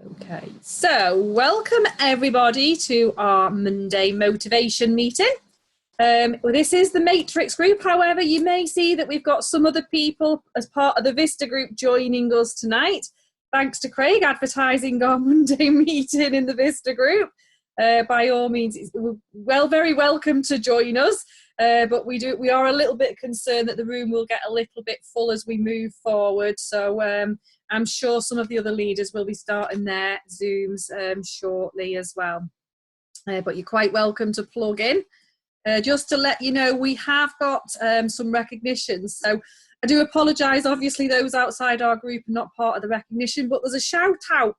Okay, so welcome everybody to our Monday motivation meeting. This is the Matrix group. However, you may see that we've got some other people as part of the Vista group joining us tonight. Thanks to Craig advertising our Monday meeting in the Vista group. By all means, very welcome to join us. But we are a little bit concerned that the room will get a little bit full as we move forward. So I'm sure some of the other leaders will be starting their Zooms shortly as well. But you're quite welcome to plug in. Just to let you know, we have got some recognitions. So I do apologise, obviously those outside our group are not part of the recognition, but there's a shout out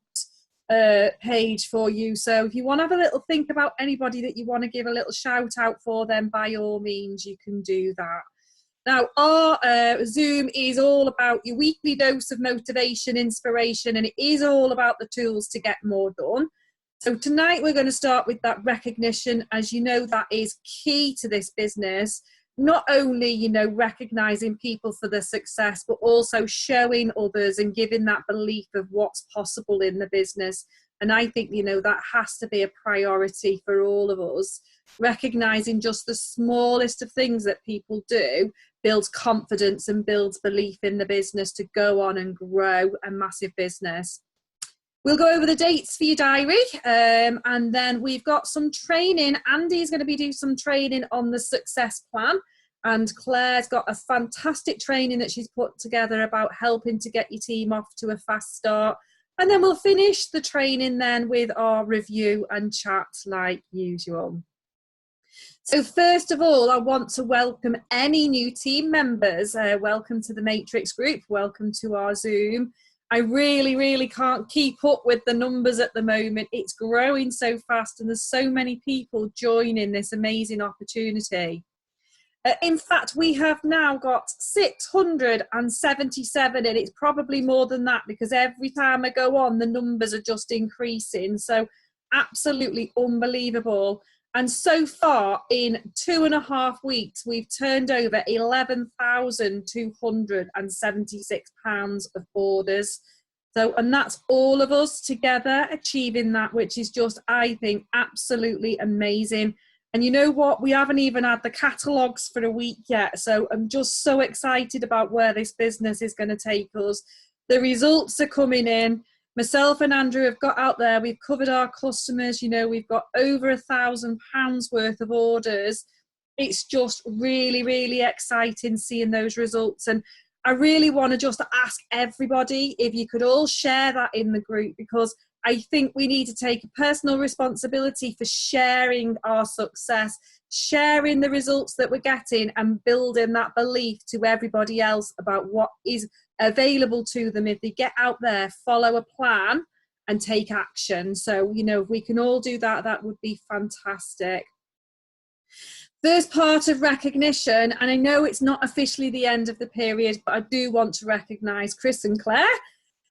page for you. So if you want to have a little think about anybody that you want to give a little shout out for, then by all means you can do that. Now, our Zoom is all about your weekly dose of motivation, inspiration, and it is all about the tools to get more done. So tonight we're going to start with that recognition. As you know, that is key to this business. Not only, you know, recognizing people for their success, but also showing others and giving that belief of what's possible in the business. And I think, you know, that has to be a priority for all of us. Recognizing just the smallest of things that people do builds confidence and builds belief in the business to go on and grow a massive business. We'll go over the dates for your diary, and then we've got some training. Andy's going to be doing some training on the success plan, and Claire's got a fantastic training that she's put together about helping to get your team off to a fast start. And then we'll finish the training then with our review and chat like usual. So first of all, I want to welcome any new team members. Welcome to the Matrix group. Welcome to our Zoom. I really can't keep up with the numbers at the moment. It's growing so fast and there's so many people joining this amazing opportunity. In fact, we have now got 677, and it's probably more than that because every time I go on, the numbers are just increasing. So absolutely unbelievable. And so far, in 2.5 weeks, we've turned over £11,276 of orders. So, and that's all of us together achieving that, which is just, I think, absolutely amazing. And you know what? We haven't even had the catalogues for a week yet. So I'm just so excited about where this business is going to take us. The results are coming in. Myself and Andrew have got out there. We've covered our customers. You know, we've got over £1,000 worth of orders. It's just really exciting seeing those results. And I really want to just ask everybody if you could all share that in the group, because I think we need to take a personal responsibility for sharing our success, sharing the results that we're getting, and building that belief to everybody else about what is available to them if they get out there, follow a plan and take action. So, you know, if we can all do that, that would be fantastic. First part of recognition, and I know it's not officially the end of the period, but I do want to recognise Chris and Claire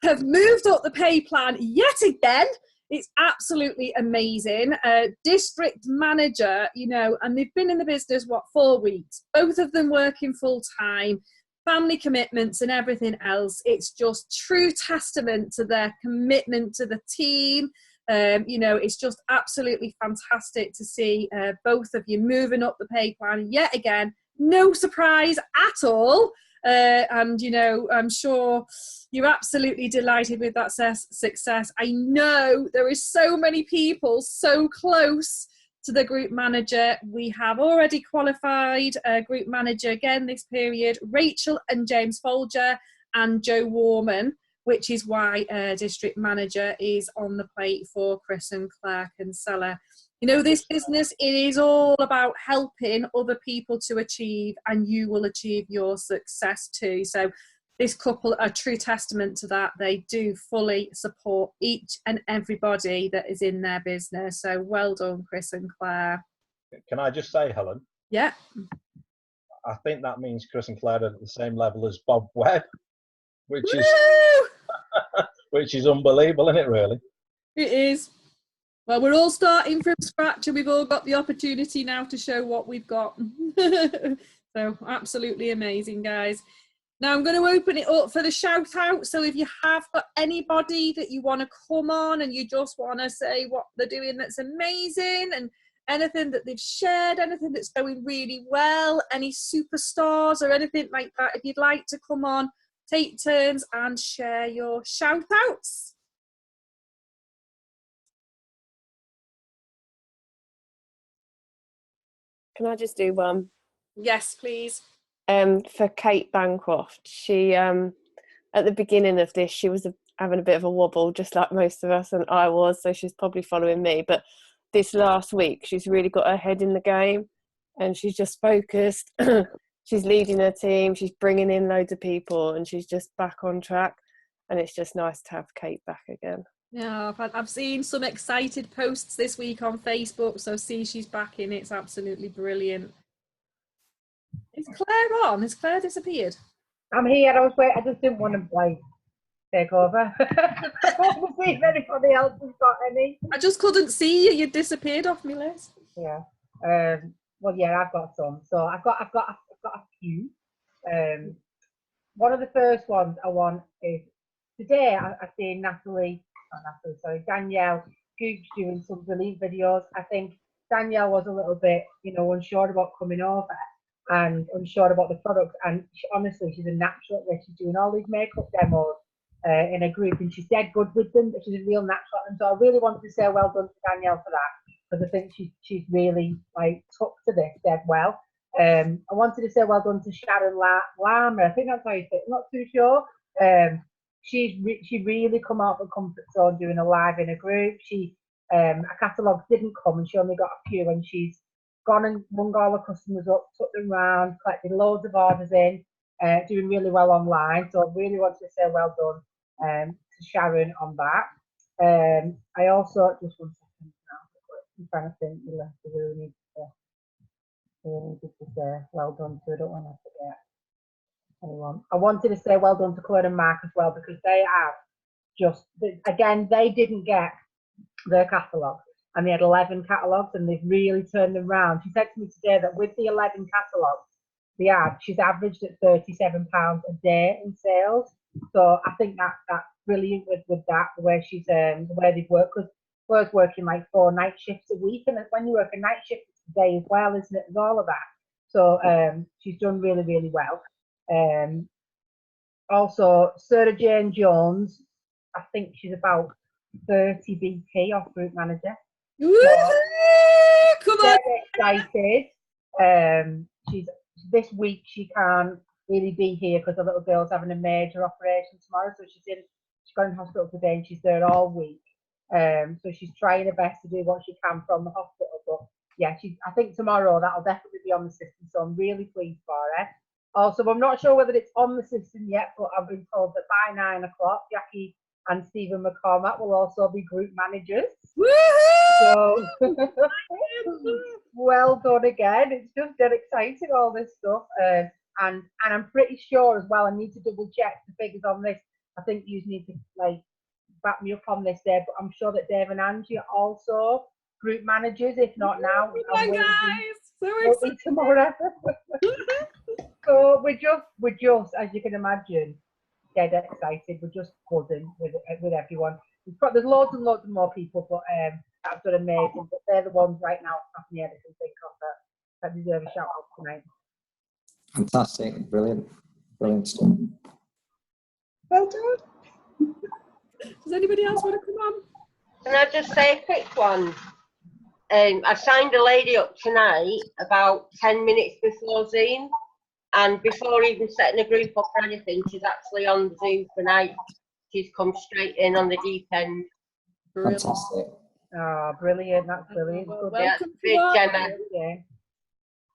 have moved up the pay plan yet again. It's absolutely amazing. District manager, you know, and they've been in the business, 4 weeks, both of them working full time, family commitments and everything else. It's just true testament to their commitment to the team. You know, it's just absolutely fantastic to see both of you moving up the pay plan yet again. No surprise at all. And, you know, I'm sure you're absolutely delighted with that success. I know there is so many people so close to the group manager. We have already qualified a group manager again this period, Rachel and James Folger and Joe Warman, which is why district manager is on the plate for Chris and Claire Kinsella. You know, this business, it is all about helping other people to achieve, and you will achieve your success too. So this couple are true testament to that. They do fully support each and everybody that is in their business. So well done, Chris and Claire. Can I just say, Helen? Yeah. I think that means Chris and Claire are at the same level as Bob Webb, which is which is unbelievable, isn't it, really? It is. Well, we're all starting from scratch and we've all got the opportunity now to show what we've got. So absolutely amazing, guys. Now I'm going to open it up for the shout out. So if you have got anybody that you want to come on and you just want to say what they're doing that's amazing, and anything that they've shared, anything that's going really well, any superstars or anything like that, if you'd like to come on, take turns and share your shout outs. Can I just do one? Yes, please. For Kate Bancroft, she at the beginning of this, she was having a bit of a wobble, just like most of us, and I was, so she's probably following me. But this last week, she's really got her head in the game, and she's just focused. She's leading her team, she's bringing in loads of people, and she's just back on track. And it's just nice to have Kate back again. Yeah, I've seen some excited posts this week on Facebook, so see she's back in. It's absolutely brilliant. Is Claire on? Has Claire disappeared? I'm here. I was waiting. I just didn't want to take over. I want to see if anybody else has got any. I just couldn't see you. You disappeared off my list. Yeah. Well, yeah, I've got some. So I've got a few. One of the first ones I want is today. I've seen Danielle Gooch doing some brilliant videos. I think Danielle was a little bit, unsure about coming over and unsure about the product. And honestly, she's a natural at this. She's doing all these makeup demos in a group, and she's dead good with them. She's a real natural. And so I really wanted to say well done to Danielle for that, because I think she's really took to this dead well. I wanted to say well done to Sharon Lama. I think that's how you say it. I'm not too sure. She really come out of her comfort zone doing a live in a group. Her catalogue didn't come, and she only got a few, and she's gone and rung all her customers up, took them round, collected loads of orders in, doing really well online. So I really wanted to say well done to Sharon on that. I also, just 1 second now, I'm trying to think, really need to say well done to, I don't want to forget anyone. I wanted to say well done to Claire and Mark as well, because they have again, they didn't get their catalogue, and they had 11 catalogues, and they've really turned them around. She said to me today that with the 11 catalogues she's averaged at £37 a day in sales. So I think that's brilliant with that, the way they've worked, because Claire's working 4 night shifts a week, and when you work a night shift, it's a day as well, isn't it? There's all of that. So she's done really, really well. Also, Sarah Jane Jones, I think she's about 30 BP off group manager. Woo! Come on! Excited. She's this week she can't really be here because the little girl's having a major operation tomorrow, so she's gone in hospital today, and she's there all week. So she's trying her best to do what she can from the hospital. But yeah, I think tomorrow that'll definitely be on the system, so I'm really pleased for her. Also, I'm not sure whether it's on the system yet, but I've been told that by 9 o'clock, Jackie and Stephen McCormack will also be group managers. So well done again. It's just dead exciting, all this stuff. And I'm pretty sure as well, I need to double check the figures on this. I think you need to back me up on this, Dave, but I'm sure that Dave and Angie are also group managers, if not now. Oh my guys, so excited. Tomorrow. So we're just, as you can imagine, dead excited. We're just buzzing with everyone. There's loads and loads of more people, but that's done amazing. But they're the ones right now off the head I can think of that deserve a shout out tonight. Fantastic, brilliant stuff. Well done. Does anybody else want to come on? Can I just say a quick one? I signed a lady up tonight about 10 minutes before Zoom, and before even setting a group up or anything, she's actually on Zoom tonight. She's come straight in on the deep end. Fantastic. Oh, brilliant. That's brilliant. Well, Yeah, welcome big to Gemma. Yeah.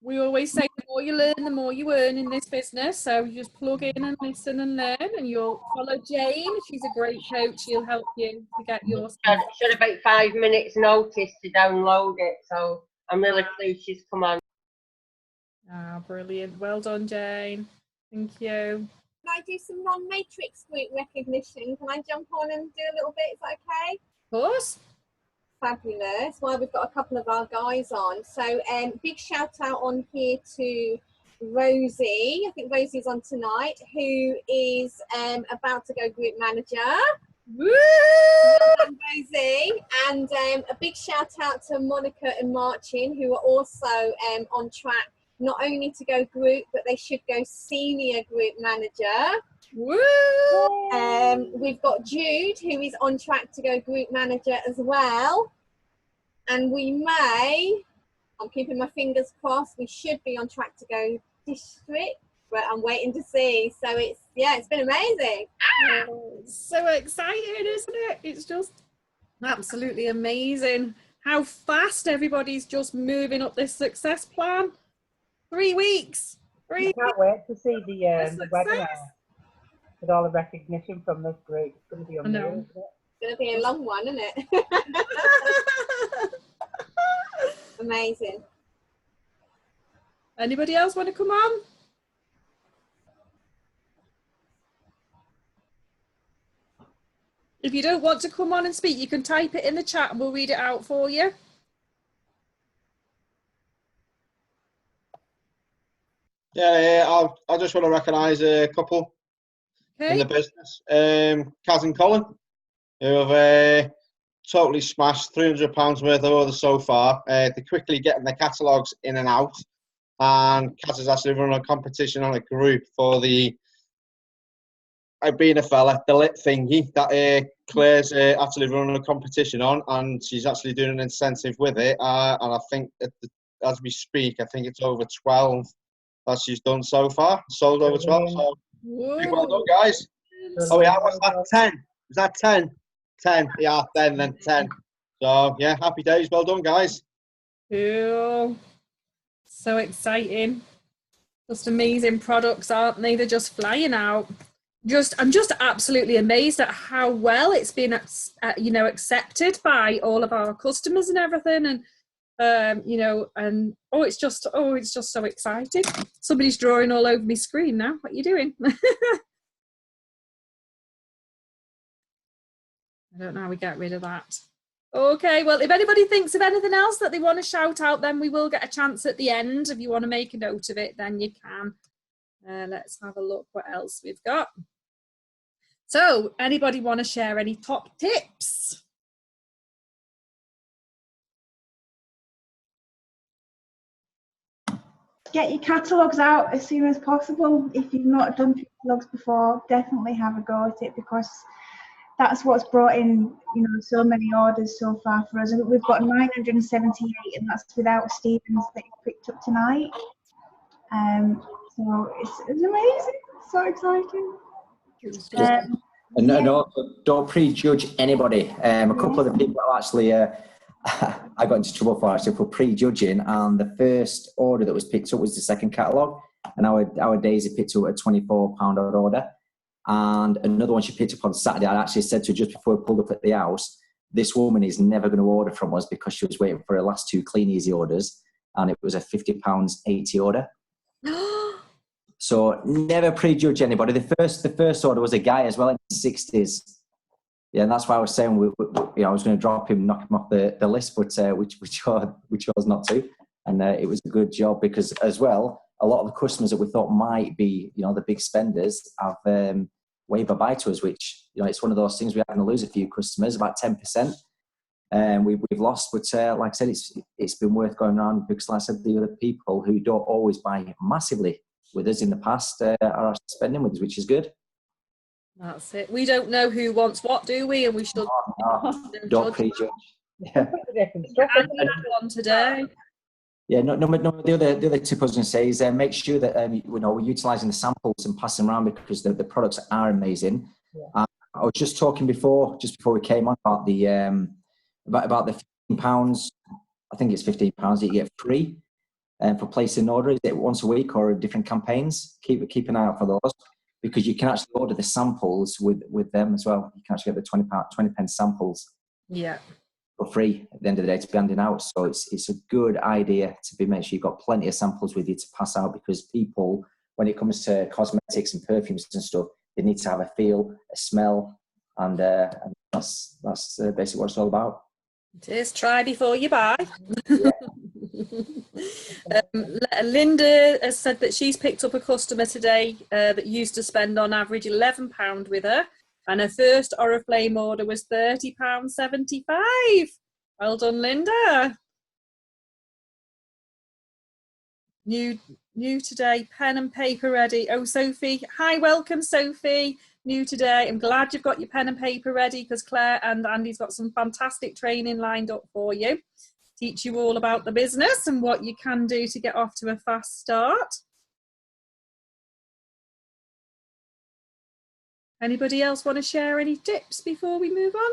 We always say the more you learn, the more you earn in this business. So you just plug in and listen and learn, and you'll follow Jane. She's a great coach. She'll help you to get your stuff. She had about 5 minutes notice to download it, so I'm really pleased she's come on. Ah, brilliant. Well done, Jane. Thank you. Can I do some non-matrix group recognition? Can I jump on and do a little bit? Is that okay? Of course. Fabulous. Well, we've got a couple of our guys on. So big shout out on here to Rosie. I think Rosie's on tonight, who is about to go group manager. Woo! Well done, Rosie. And a big shout out to Monica and Marcin, who are also on track not only to go group, but they should go senior group manager. Woo! We've got Jude, who is on track to go group manager as well. And we may, I'm keeping my fingers crossed, we should be on track to go district, but I'm waiting to see. So it's been amazing. So exciting, isn't it? It's just absolutely amazing how fast everybody's just moving up this success plan. 3 weeks. I can't wait to see the Success. webinar with all the recognition from this group. It's going to be I know. amazing. Isn't it? It's going to be a long one, isn't it? Amazing. Anybody else want to come on? If you don't want to come on and speak, you can type it in the chat and we'll read it out for you. Yeah, I just want to recognise a couple in the Okay. business. Kaz and Colin, who have totally smashed £300 worth of orders so far. They're quickly getting their catalogues in and out. And Kaz has actually run a competition on a group for the being a fella, the lit thingy that Claire's actually running a competition on, and she's actually doing an incentive with it. And I think as we speak, I think it's over 12 that she's done so far. Sold over 12. So big well done, guys. Oh yeah, what's that? 10? Was that 10? 10. Yeah, then 10. So yeah, happy days. Well done, guys. Cool. So exciting. Just amazing products, aren't they? They're just flying out. I'm just absolutely amazed at how well it's been, accepted by all of our customers and everything. And it's just so exciting. Somebody's drawing all over my screen now. What are you doing? I don't know how we get rid of that. Okay, well, if anybody thinks of anything else that they want to shout out, then we will get a chance at the end. If you want to make a note of it, then you can. Let's have a look what else we've got. So, anybody want to share any top tips? Get your catalogues out as soon as possible. If you've not done catalogues before, definitely have a go at it, because that's what's brought in, so many orders so far for us. We've got 978, and that's without Stevens that you picked up tonight. So it's amazing, so exciting. And also, don't prejudge anybody. A couple of the people actually, I got into trouble for prejudging, and the first order that was picked up was the second catalogue, and our Daisy picked up a £24 odd order, and another one she picked up on Saturday. I actually said to her just before we pulled up at the house, this woman is never going to order from us, because she was waiting for her last 2 Clean Easy orders, and it was a £50.80 order. So never prejudge anybody. The first order was a guy as well in his 60s. Yeah, and that's why I was saying I was going to drop him, knock him off the list, but we chose not to. And it was a good job, because as well, a lot of the customers that we thought might be, the big spenders have waved bye-bye to us, which, it's one of those things. We're going to lose a few customers, about 10%. We've lost, but like I said, it's been worth going on, because like I said, the other people who don't always buy massively with us in the past are spending with us, which is good. That's it. We don't know who wants what, do we? And we should don't prejudge. Yeah. One today. Yeah. No. The other tip I was going to say is make sure that we're utilising the samples and passing around, because the products are amazing. Yeah. I was just talking before we came on about the about the £15. I think it's £15 that you get free for placing an order. Is it once a week or different campaigns? Keep an eye out for those, because you can actually order the samples with them as well. You can actually get the 20 samples. Yeah. For free at the end of the day to be handing out. So it's a good idea to make sure you've got plenty of samples with you to pass out, because people, when it comes to cosmetics and perfumes and stuff, they need to have a feel, a smell, and that's basically what it's all about. It is. Try before you buy. Yeah. Linda has said that she's picked up a customer today that used to spend on average £11 with her, and her first Oriflame order was £30.75. Well done, Linda. New today, pen and paper ready. Oh, Sophie. Hi, welcome, Sophie. New today. I'm glad you've got your pen and paper ready, because Claire and Andy's got some fantastic training lined up for you. Teach you all about the business and what you can do to get off to a fast start. Anybody else want to share any tips before we move on?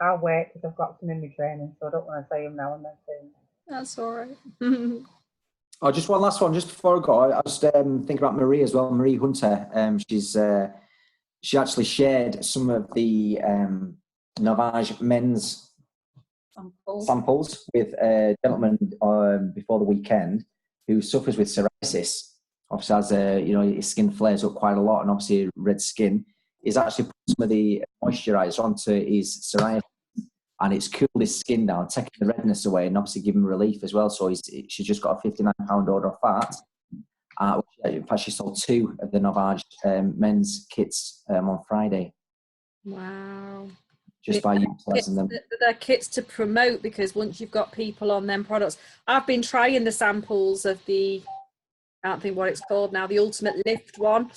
I'll wait because I've got some in my training, so I don't want to say them now and then say them. That's all right. Oh, just one last one, just before I go. I was thinking about Marie as well, Marie Hunter. She actually shared some of the Novage men's samples with a gentleman before the weekend who suffers with psoriasis. Obviously, as his skin flares up quite a lot, and obviously red skin. He's actually put some of the moisturiser onto his psoriasis, and it's cooled his skin down, taking the redness away, and obviously giving relief as well. So she's just got a £59 order off that. In fact, she sold 2 of the Novage men's kits on Friday. Wow. Just by utilising them. They're kits to promote, because once you've got people on them products, I've been trying the samples of the, I can't think what it's called now, the Ultimate Lift one.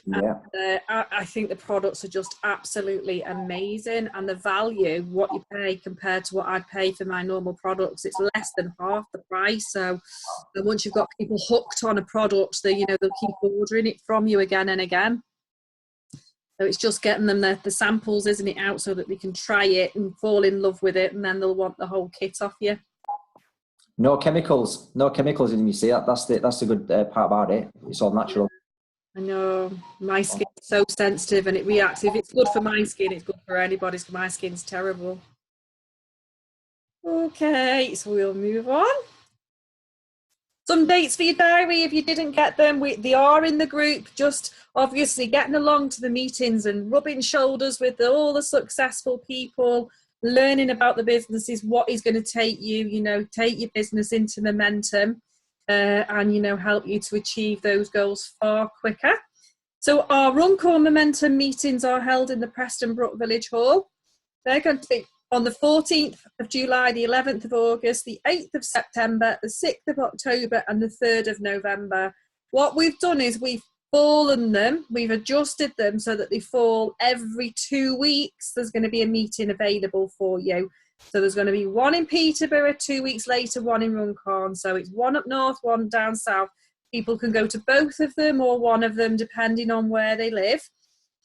Yeah. And, I think the products are just absolutely amazing, and the value, what you pay compared to what I'd pay for my normal products, it's less than half the price. So once you've got people hooked on a product, they'll keep ordering it from you again and again. So it's just getting them the samples, isn't it, out so that they can try it and fall in love with it, and then they'll want the whole kit off you. No chemicals in them, you see. That's the good part about it. It's all natural. I know, my skin's so sensitive and it reacts. If it's good for my skin, it's good for anybody's, because my skin's terrible. Okay, so we'll move on. Some dates for your diary, if you didn't get them, they are in the group. Just obviously getting along to the meetings and rubbing shoulders with all the successful people, learning about the businesses, what is going to take you, take your business into momentum. And help you to achieve those goals far quicker. So our Runcorn Momentum meetings are held in the Preston Brook Village Hall. They're going to be on the 14th of July, the 11th of August, the 8th of September, the 6th of October, and the 3rd of November. What we've done is we've fallen them, we've adjusted them so that they fall every 2 weeks. There's going to be a meeting available for you. So there's going to be one in Peterborough, 2 weeks later, one in Runcorn. So it's one up north, one down south. People can go to both of them or one of them, depending on where they live.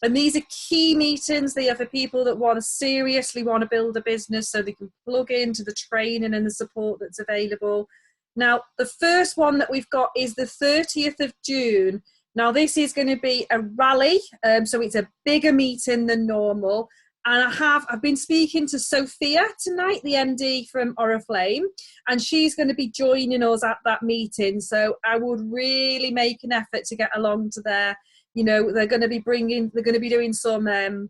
And these are key meetings. They are for people that seriously want to build a business, so they can plug into the training and the support that's available. Now, the first one that we've got is the 30th of June. Now, this is going to be a rally, so it's a bigger meeting than normal. And I've been speaking to Sophia tonight, the MD from Oriflame, and she's going to be joining us at that meeting. So I would really make an effort to get along to there. They're going to be doing some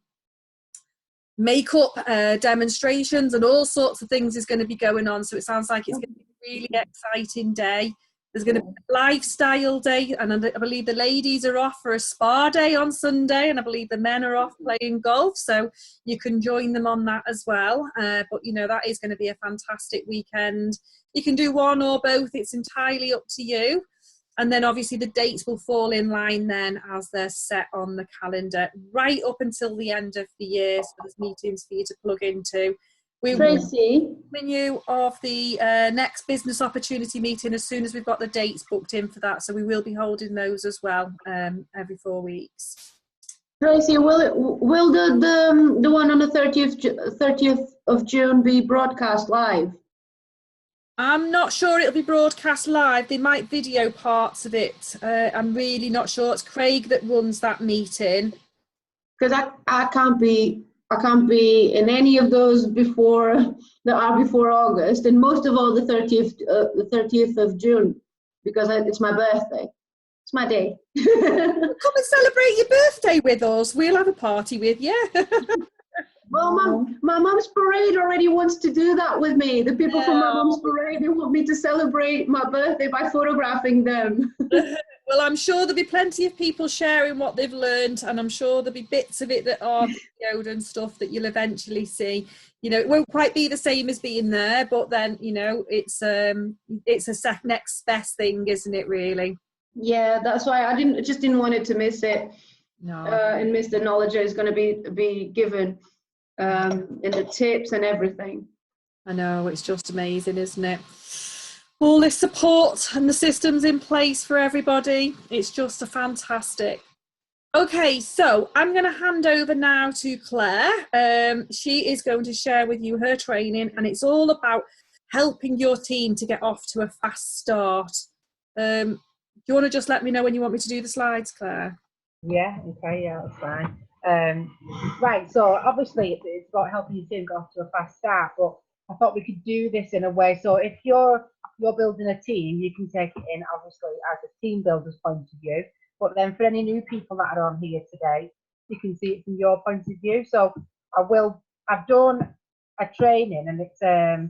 makeup demonstrations, and all sorts of things is going to be going on. So it sounds like it's going to be a really exciting day. There's going to be a lifestyle day, and I believe the ladies are off for a spa day on Sunday, and I believe the men are off playing golf, so you can join them on that as well. But that is going to be a fantastic weekend. You can do one or both, it's entirely up to you. And then obviously the dates will fall in line then as they're set on the calendar right up until the end of the year. So there's meetings for you to plug into. We Tracy, will menu of the next business opportunity meeting as soon as we've got the dates booked in for that. So we will be holding those as well every 4 weeks. Tracy, will the one on the 30th of June be broadcast live? I'm not sure it'll be broadcast live. They might video parts of it. I'm really not sure. It's Craig that runs that meeting. Because I can't be in any of those before August, and most of all the 30th of June, because it's my birthday. It's my day. Come and celebrate your birthday with us. We'll have a party with you. Well, my mum's parade already wants to do that with me. The people from my mum's parade, they want me to celebrate my birthday by photographing them. Well, I'm sure there'll be plenty of people sharing what they've learned, and I'm sure there'll be bits of it that are videoed and stuff that you'll eventually see. You know, it won't quite be the same as being there, but then, you know, it's a next best thing, isn't it, really? Yeah, that's why I just didn't want it to miss it. No. And miss the knowledge that is going to be given in the tips and everything. I know, it's just amazing, isn't it? All this support and the systems in place for everybody. It's just a fantastic. Okay, so I'm going to hand over now to Claire. She is going to share with you her training, and it's all about helping your team to get off to a fast start. Do you want to just let me know when you want me to do the slides, Claire? Yeah, okay, yeah, that's fine. Right, so obviously it's about helping your team get off to a fast start, but I thought we could do this in a way. So if you're building a team, you can take it in obviously as a team builder's point of view, but then for any new people that are on here today, you can see it from your point of view. So I've done a training, and it's a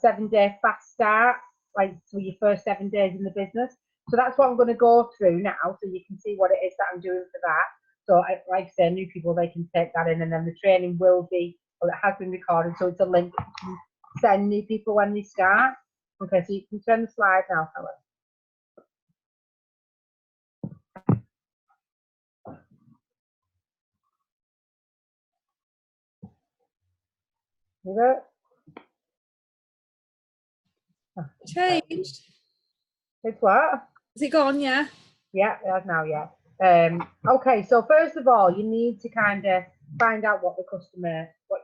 7-day fast start, like for your first 7 days in the business. So that's what I'm going to go through now, so you can see what it is that I'm doing for that. So like I say, new people, they can take that in, and then the training will be, well, it has been recorded, so it's a link you can send new people when they start. Okay, so you can turn the slide now, Helen. Changed. It's what? Is it gone? Yeah. Yeah, it has now. Yeah. Okay, so first of all, you need to kind of find out what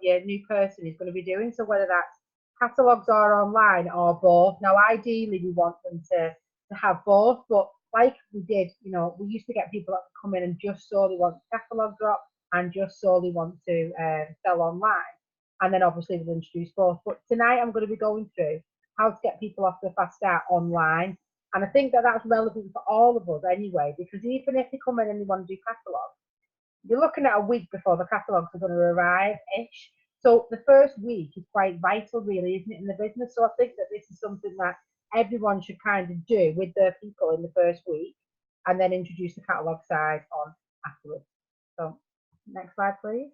your new person is going to be doing. So whether that's catalogs or online or both. Now, ideally, we want them to have both, but like we did, you know, we used to get people that would come in and just solely want catalog drop and just solely want to sell online. And then obviously we'll introduce both. But tonight I'm going to be going through how to get people off to a fast start online. And I think that that's relevant for all of us anyway, because even if they come in and they want to do catalogs, you're looking at a week before the catalogs are going to arrive-ish. So the first week is quite vital, really, isn't it, in the business? So I think that this is something that everyone should kind of do with their people in the first week, and then introduce the catalogue side on afterwards. So next slide, please.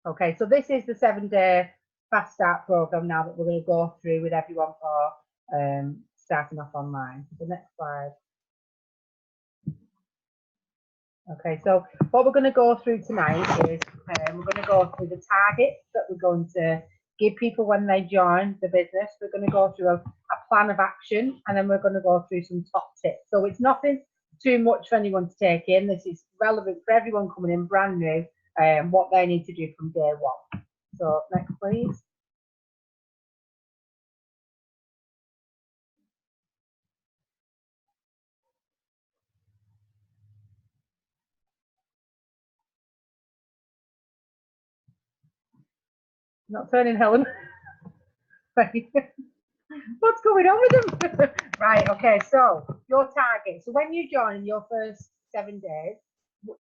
Okay, so this is the 7-day fast start program now that we're going to go through with everyone for starting off online. The next slide. Okay, so what we're going to go through tonight is we're going to go through the targets that we're going to give people when they join the business. We're going to go through a plan of action, and then we're going to go through some top tips. So it's nothing too much for anyone to take in. This is relevant for everyone coming in brand new, what they need to do from day one. So next, please. Not turning, Helen. What's going on with them? Right, okay, so your target. So when you join your first 7 days,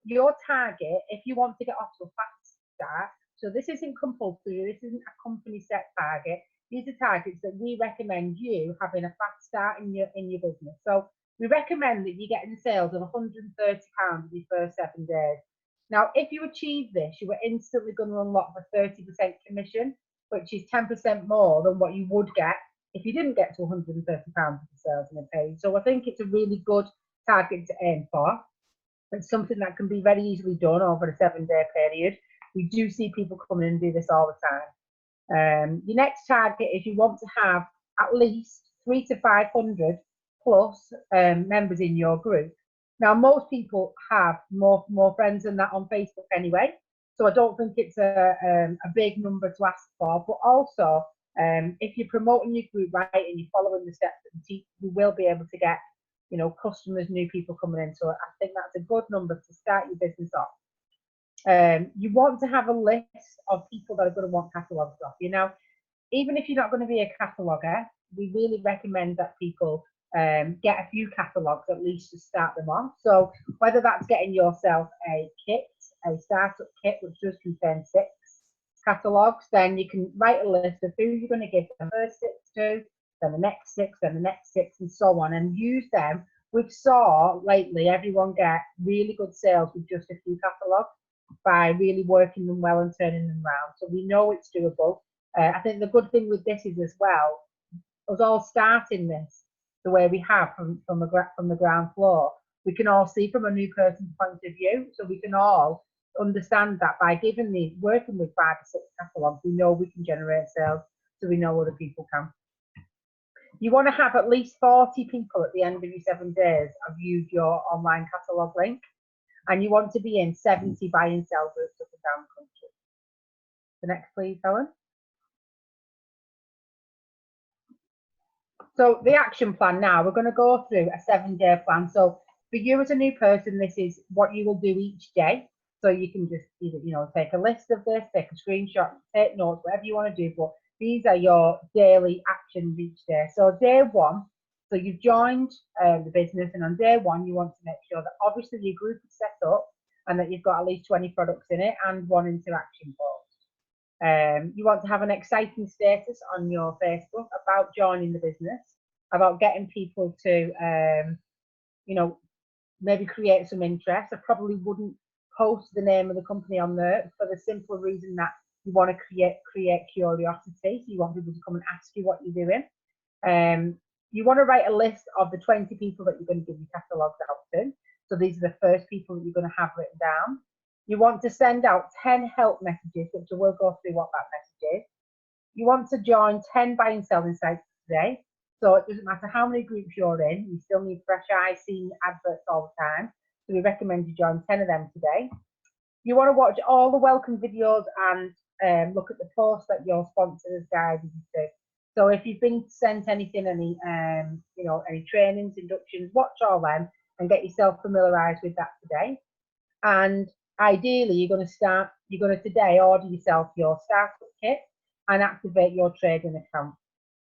your target, if you want to get off to a fast start, so this isn't compulsory, this isn't a company set target. These are targets that we recommend you having a fast start in your business. So we recommend that you get in sales of £130 in your first 7 days. Now, if you achieve this, you are instantly going to unlock the 30% commission, which is 10% more than what you would get if you didn't get to £130 of sales in a page. So I think it's a really good target to aim for. It's something that can be very easily done over a 7-day period. We do see people come in and do this all the time. Your next target is you want to have at least 300 to 500 plus members in your group. Now, most people have more friends than that on Facebook anyway, so I don't think it's a big number to ask for. But also, if you're promoting your group right and you're following the steps that we teach, you will be able to get, you know, customers, new people coming in. So I think that's a good number to start your business off. You want to have a list of people that are going to want catalogs off you. Now, even if you're not going to be a cataloger, we really recommend that people get a few catalogues at least to start them off. So whether that's getting yourself a kit, a startup kit, which does contain 6 catalogues, then you can write a list of who you're going to give the first 6 to, then the next 6, then the next 6, and so on, and use them. We've saw lately everyone get really good sales with just a few catalogues by really working them well and turning them around. So we know it's doable. I think the good thing with this is as well, us all starting this the way we have from the ground floor, we can all see from a new person's point of view. So we can all understand that by working with 5 or 6 catalogues, we know we can generate sales, so we know other people can. You want to have at least 40 people at the end of your 7 days have viewed your online catalogue link, and you want to be in 70 buy and sell groups up and down the country. The next, please, Helen. So the action plan now, we're going to go through a 7-day plan. So for you as a new person, this is what you will do each day. So you can just either, take a list of this, take a screenshot, take notes, whatever you want to do. But these are your daily actions each day. So day 1, so you've joined the business, and on day 1, you want to make sure that obviously your group is set up and that you've got at least 20 products in it and 1 interaction post. You want to have an exciting status on your Facebook about joining the business, about getting people to, maybe create some interest. I probably wouldn't post the name of the company on there for the simple reason that you want to create curiosity. So you want people to come and ask you what you're doing. You want to write a list of the 20 people that you're going to give your catalogues out to. So these are the first people that you're going to have written down. You want to send out 10 help messages, which I will go through what that message is. You want to join 10 buy and selling sites today. So it doesn't matter how many groups you're in, you still need fresh eyes seeing adverts all the time. So we recommend you join 10 of them today. You want to watch all the welcome videos and look at the posts that your sponsor has guided you to. So if you've been sent anything, any trainings, inductions, watch all them and get yourself familiarised with that today. And ideally, you're going to today order yourself your startup kit and activate your trading account.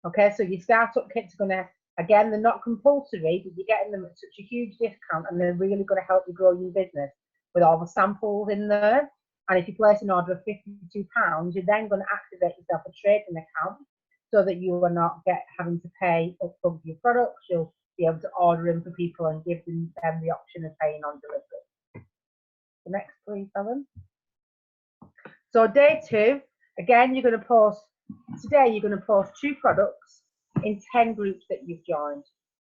Okay, so your startup kits are going to, again, they're not compulsory, but you're getting them at such a huge discount, and they're really going to help you grow your business with all the samples in there. And if you place an order of £52, you're then going to activate yourself a trading account so that you are not having to pay upfront for your products. You'll be able to order them for people and give them the option of paying on delivery. The next, please, Helen. So day 2, again, you're going to post. Today, you're going to post 2 products in 10 groups that you've joined.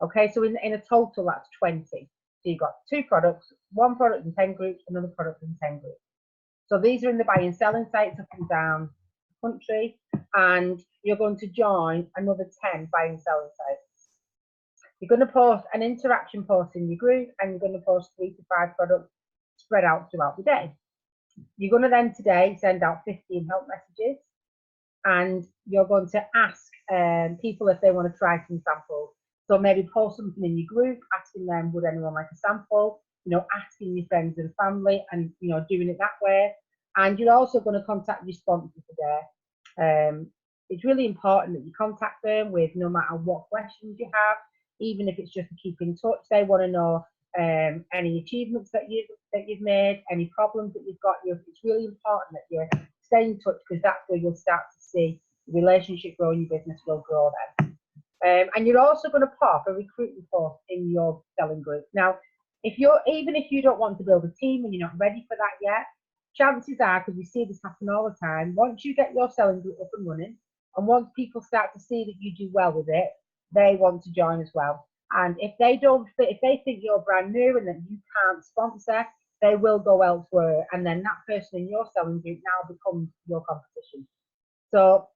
Okay, so in a total, that's 20. So you've got 2 products, 1 product in 10 groups, another product in 10 groups. So these are in the buy and selling sites up and down the country, and you're going to join another 10 buy and selling sites. You're going to post an interaction post in your group, and you're going to post 3 to 5 products spread out throughout the day. You're going to then today send out 15 help messages, and you're going to ask people if they want to try some samples. So maybe post something in your group, asking them, would anyone like a sample? Asking your friends and family, and doing it that way. And you're also going to contact your sponsor today. It's really important that you contact them with no matter what questions you have, even if it's just to keep in touch. They want to know any achievements that you've made, any problems that you've got. It's really important that you stay in touch, because that's where you'll start to see the relationship grow and your business will grow then. And you're also going to pop a recruitment post in your selling group. Now, even if you don't want to build a team and you're not ready for that yet, chances are, because we see this happen all the time, once you get your selling group up and running, and once people start to see that you do well with it, they want to join as well. And if they think you're brand new and that you can't sponsor, they will go elsewhere, and then that person in your selling group now becomes your competition. So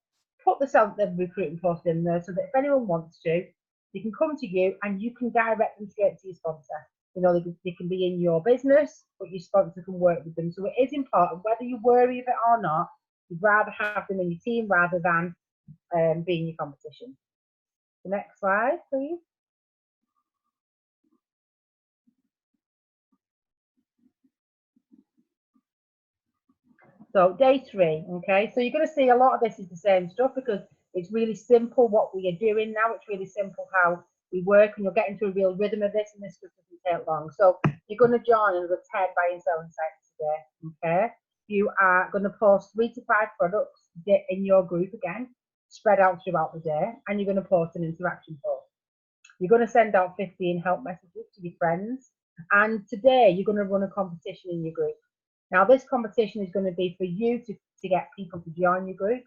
put the recruiting post in there so that if anyone wants to, they can come to you and you can direct them straight to your sponsor. They can be in your business, but your sponsor can work with them. So it is important, whether you worry of it or not, you'd rather have them in your team rather than being your competition. The next slide, please. So day 3, okay, so you're going to see a lot of this is the same stuff, because it's really simple what we are doing now. It's really simple how we work and you'll get into a real rhythm of this, and this stuff doesn't take long. So you're going to join another 10 buying selling sites today, okay? You are going to post 3 to 5 products in your group again, spread out throughout the day, and you're going to post an interaction post. You're going to send out 15 help messages to your friends, and today you're going to run a competition in your group. Now this competition is going to be for you to get people to join your group.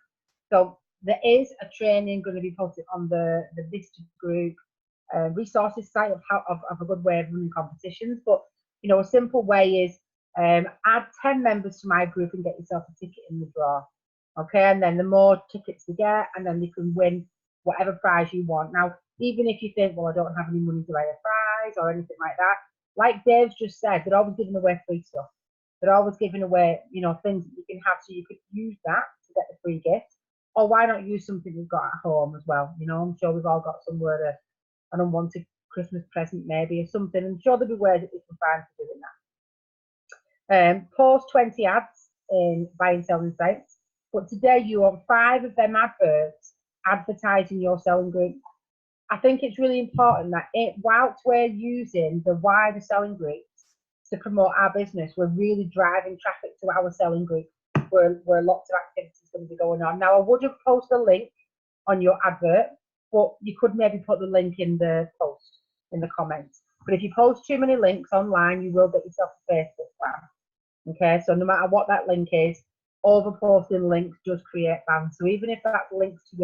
So there is a training going to be posted on the Vista group resources site of a good way of running competitions. But you know, a simple way is add 10 members to my group and get yourself a ticket in the draw. Okay, and then the more tickets you get, and then you can win whatever prize you want. Now, even if you think, well, I don't have any money to buy a prize or anything like that, like Dave's just said, they're always giving away free stuff. They're always giving away, you know, things that you can have, so you could use that to get the free gift. Or why not use something you've got at home as well? You know, I'm sure we've all got somewhere an unwanted Christmas present maybe or something. I'm sure there'll be ways that you can find for doing that. Post 20 ads in buying selling sites, but today you want 5 of them adverts advertising your selling group. I think it's really important that whilst we're using the wider selling groups to promote our business, we're really driving traffic to our selling group where lots of activity is going to be going on. Now, I would have posted a link on your advert, but you could maybe put the link in the post, in the comments. But if you post too many links online, you will get yourself a Facebook ban. Okay, so no matter what that link is, over-posting links does create bans. So even if that's links to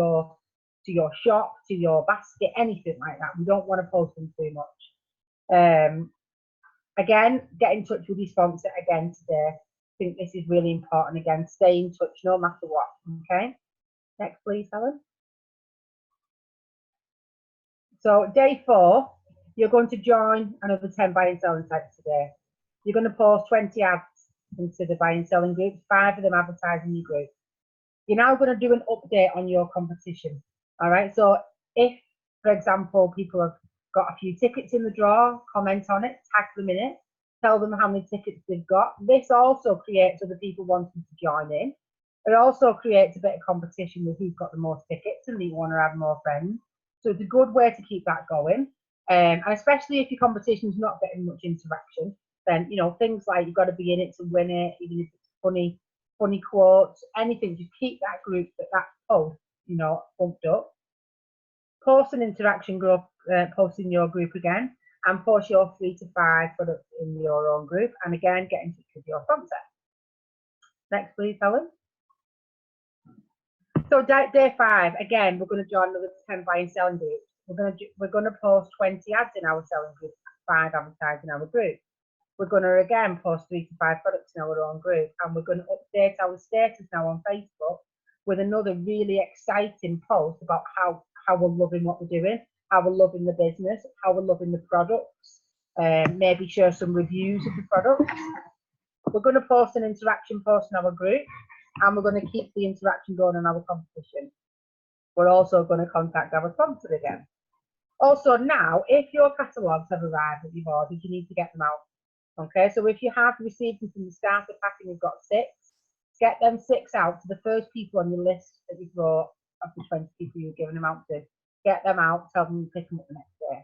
your shop, to your basket, anything like that, we don't want to post them too much. Again, get in touch with your sponsor again today. I think this is really important. Again, stay in touch no matter what. Okay, next please, Helen. So day 4, you're going to join another 10 buying selling sites today. You're going to post 20 ads into the buying selling group, 5 of them advertising your group. You're now going to do an update on your competition. All right, so if, for example, people have got a few tickets in the draw, comment on it, tag them in it, tell them how many tickets they've got. This also creates other people wanting to join in. It also creates a bit of competition with who's got the most tickets and you want to have more friends. So it's a good way to keep that going. And especially if your competition's not getting much interaction, then, you know, things like you've got to be in it to win it, even if it's funny quotes, anything, just keep that group, that post, you know, pumped up. Post an interaction group, post in your group again, and post your 3 to 5 products in your own group. And again, get in touch with your sponsor. Next, please, Helen. So day 5, again, we're going to join another 10 buying selling groups. We're going to post 20 ads in our selling group, 5 advertising our group. We're going to again post 3 to 5 products in our own group, and we're going to update our status now on Facebook with another really exciting post about how we're loving what we're doing, how we're loving the business, how we're loving the products, maybe share some reviews of the products. We're going to post an interaction post in our group, and we're going to keep the interaction going on our competition. We're also going to contact our sponsor again. Also now, if your catalogues have arrived that you've ordered, you need to get them out. Okay, so if you have received them from the starter pack and you've got 6, get them 6 out to the first people on your list that you've brought of the 20 people you're giving them out to. Get them out, tell them to pick them up the next day.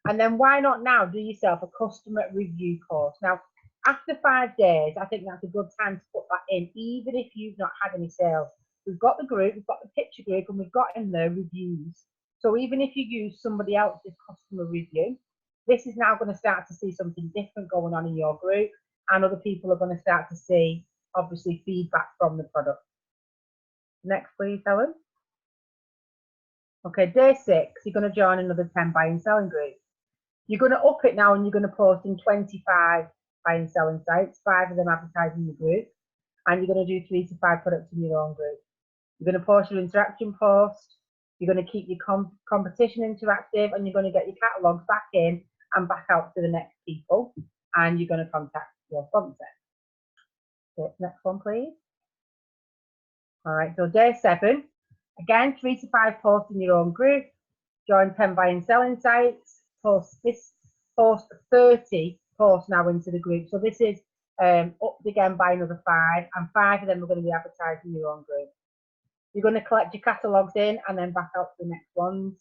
And then why not now do yourself a customer review course. Now, after 5 days, I think that's a good time to put that in, even if you've not had any sales. We've got the group, we've got the picture group, and we've got in there reviews. So even if you use somebody else's customer review, this is now going to start to see something different going on in your group, and other people are going to start to see, obviously, feedback from the product. Next, please, Helen. Okay, day 6, you're going to join another 10 buying selling groups. You're going to up it now, and you're going to post in 25 buying selling sites, 5 of them advertising your group, and you're going to do 3 to 5 products in your own group. You're going to post your interaction post, you're going to keep your competition interactive, and you're going to get your catalogues back in and back out to the next people, and you're going to contact your sponsor. Okay, next one, please. All right, so day 7, again, 3 to 5 posts in your own group, join 10 buying selling sites, post 30 posts now into the group. So this is upped again by another 5, and 5 of them are going to be advertised in your own group. You're going to collect your catalogues in and then back out to the next ones.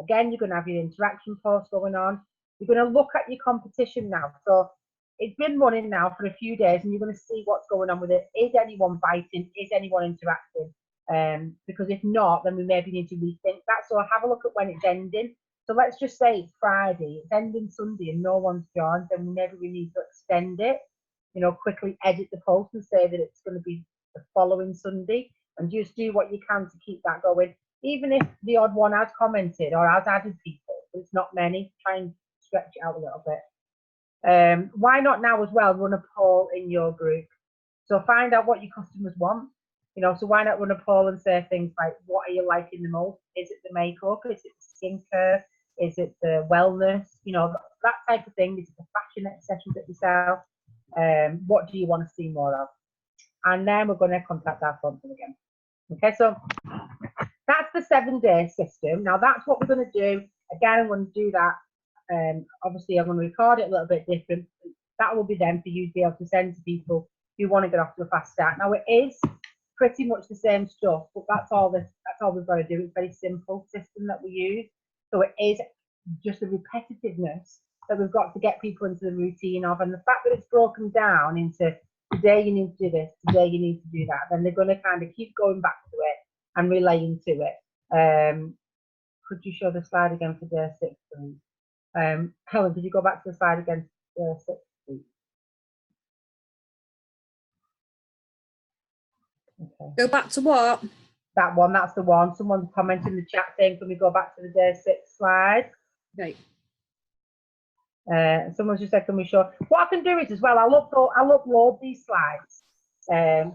Again, you're going to have your interaction posts going on. You're going to look at your competition now. So it's been running now for a few days, and you're going to see what's going on with it. Is anyone biting? Is anyone interacting? Because if not, then we maybe need to rethink that. So have a look at when it's ending. So let's just say it's Friday, it's ending Sunday, and no one's joined. Then maybe we need to extend it. You know, quickly edit the post and say that it's going to be the following Sunday, and just do what you can to keep that going. Even if the odd one has commented or has added people, but it's not many, try and stretch it out a little bit. Why not now as well run a poll in your group? So find out what your customers want. You know, so why not run a poll and say things like, what are you liking the most? Is it the makeup? Is it the skincare? Is it the wellness? You know, that type of thing. Is it the fashion accessories that you sell? What do you want to see more of? And then we're going to contact our sponsor again. Okay, so that's the 7-day system. Now that's what we're going to do. Again, I'm going to do that. Obviously, I'm going to record it a little bit different. That will be then for you to be able to send to people who want to get off to a fast start. Now it is pretty much the same stuff, but that's all we've got to do. It's a very simple system that we use. So it is just the repetitiveness that we've got to get people into the routine of, and the fact that it's broken down into today you need to do this, today you need to do that, then they're going to kind of keep going back to it and relaying to it. Could you show the slide again for day 6, please? Helen, could you go back to the slide again for day 6, please? Okay. Go back to what? That one, that's the one. Someone commented in the chat saying, can we go back to the day 6 slide? Okay. Someone just said, can we show? What I can do is as well, I'll upload these slides.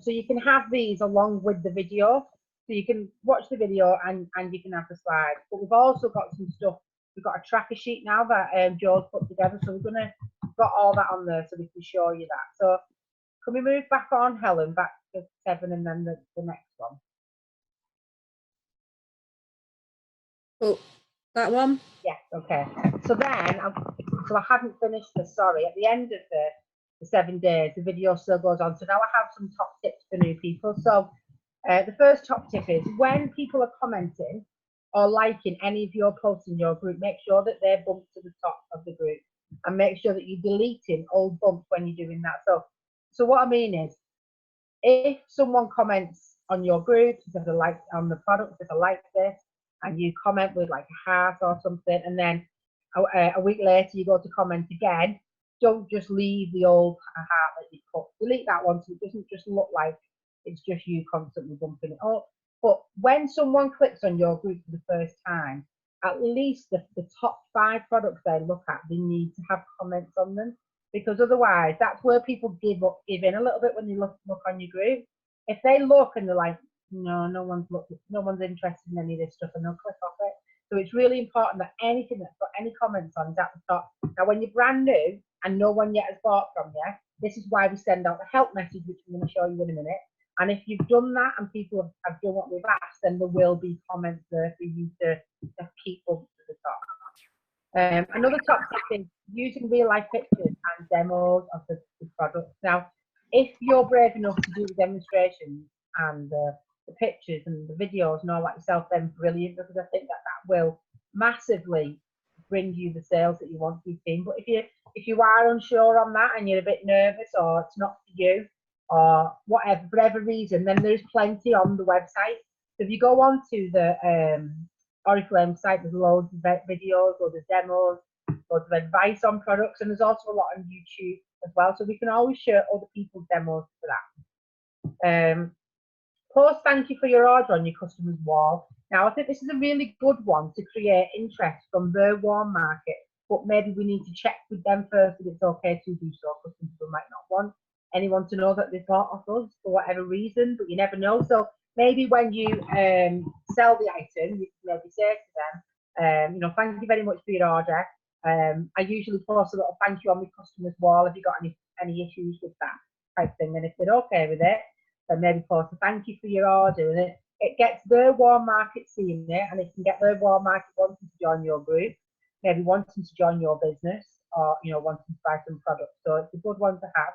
So you can have these along with the video. So you can watch the video and you can have the slides. But we've also got some stuff. We've got a tracker sheet now that Joe's put together. So we're going to got all that on there so we can show you that. So can we move back on, Helen, back to 7 and then the next one? Oh, that one? Yes, okay. So then, so I haven't finished this, sorry. At the end of the 7 days, the video still goes on. So now I have some top tips for new people. So the first top tip is when people are commenting or liking any of your posts in your group, make sure that they're bumped to the top of the group, and make sure that you're deleting old bumps when you're doing that. So what I mean is, if someone comments on your group, says a like on the product, says I like this, and you comment with like a heart or something, and then a week later you go to comment again, don't just leave the old heart that you put. Delete that one so it doesn't just look like it's just you constantly bumping it up. But when someone clicks on your group for the first time, at least the top 5 products they look at, they need to have comments on them, because otherwise that's where people give in a little bit when they look on your group. If they look and they're like, no one's interested in any of this stuff, and they'll click off it. So it's really important that anything that's got any comments on is at the top. Now, when you're brand new and no one yet has bought from you, this is why we send out the help message, which I'm going to show you in a minute. And if you've done that and people have done what we've asked, then there will be comments there for you to keep up to the top. Another top tip is using real life pictures and demos of the product. Now, if you're brave enough to do the demonstrations and the pictures and the videos and all that yourself, then brilliant, because I think that will massively bring you the sales that you want to be seeing. But if you are unsure on that and you're a bit nervous, or it's not for you, or whatever, for whatever reason, then there's plenty on the website. So if you go on to the Oriflame site, there's loads of videos, loads of demos, loads of advice on products, and there's also a lot on YouTube as well. So we can always share other people's demos for that. Post thank you for your order on your customer's wall. Now, I think this is a really good one to create interest from their warm market, but maybe we need to check with them first if it's okay to do so, because some people might not want anyone to know that they've bought off us for whatever reason, but you never know. So maybe when you sell the item, you can maybe say to them, you know, thank you very much for your order. I usually post a little thank you on my customer's wall. Have you got any issues with that type thing? And if they're okay with it, then maybe post a thank you for your order, and it gets their warm market seeing it, and it can get their warm market wanting to join your group, maybe wanting to join your business, or you know, wanting to buy some products. So it's a good one to have.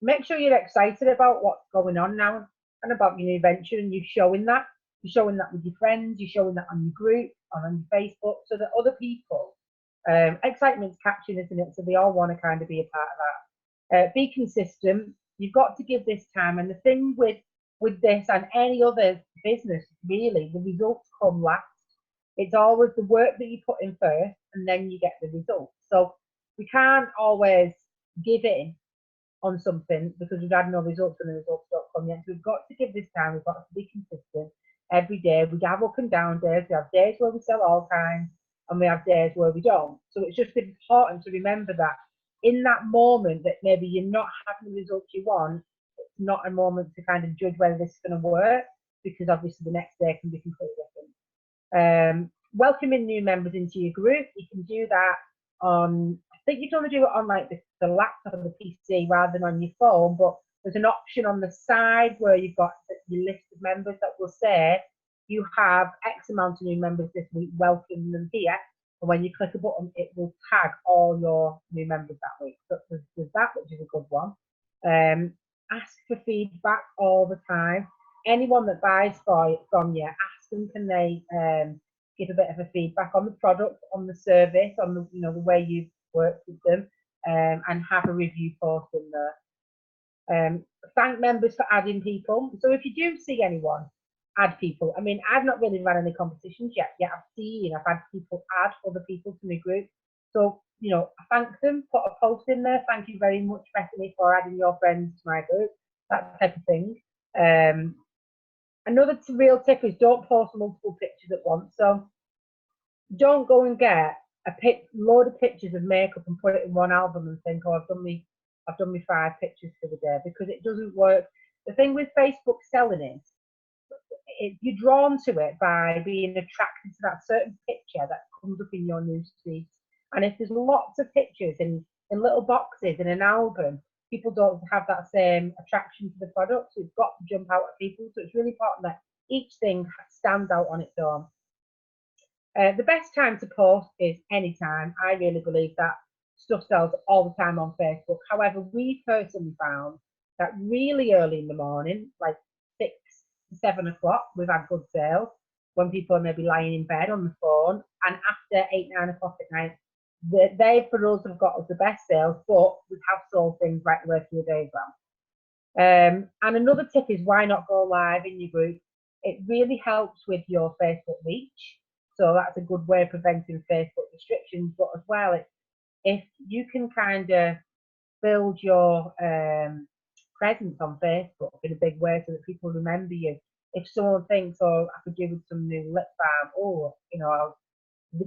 Make sure you're excited about what's going on now and about your new venture, and you're showing that. you're showing that with your friends, you're showing that on your group, on your Facebook, so that other people, excitement's catching, isn't it? So they all want to kind of be a part of that. Be consistent. You've got to give this time. And the thing with this and any other business, really, the results come last. It's always the work that you put in first, and then you get the results. So we can't always give in on something because we've had no results and the results don't come yet. So we've got to give this time. We've got to be consistent every day. We have up and down days. We have days where we sell all kinds, and we have days where we don't. So it's just important to remember that in that moment that maybe you're not having the results you want, it's not a moment to kind of judge whether this is going to work, because obviously the next day can be completely different. Welcoming new members into your group, you can do that on, I think you can only do it on like the laptop or the PC rather than on your phone, but there's an option on the side where you've got your list of members that will say you have X amount of new members this week, welcome them here. And when you click a button, it will tag all your new members that week. So there's that, which is a good one. Ask for feedback all the time. Anyone that buys from you, ask them, can they give a bit of a feedback on the product, on the service, on the the way you've worked with them, and have a review post in there. Thank members for adding people. So if you do see anyone add people, I mean, I've not really run any competitions yet. I've had people add other people to my group. So, thank them, put a post in there. Thank you very much, Bethany, for adding your friends to my group, that type of thing. Another real tip is don't post multiple pictures at once. So don't go and get a load of pictures of makeup and put it in one album and think, oh, I've done me 5 pictures for the day, because it doesn't work. The thing with Facebook selling is you're drawn to it by being attracted to that certain picture that comes up in your newsfeed. And if there's lots of pictures in little boxes in an album, people don't have that same attraction to the product. So it's got to jump out at people. So it's really important that each thing stands out on its own. The best time to post is anytime. I really believe that stuff sells all the time on Facebook. However, we personally found that really early in the morning, like 6 to 7 o'clock, we've had good sales when people are maybe lying in bed on the phone, and after 8, 9 o'clock at night, they for us have got us the best sales, but we have sold things right the way through the day as well. And another tip is, why not go live in your group? It really helps with your Facebook reach. So that's a good way of preventing Facebook restrictions. But as well, if you can kind of build your presence on Facebook in a big way so that people remember you. If someone thinks, oh, I could do with some new lip balm, or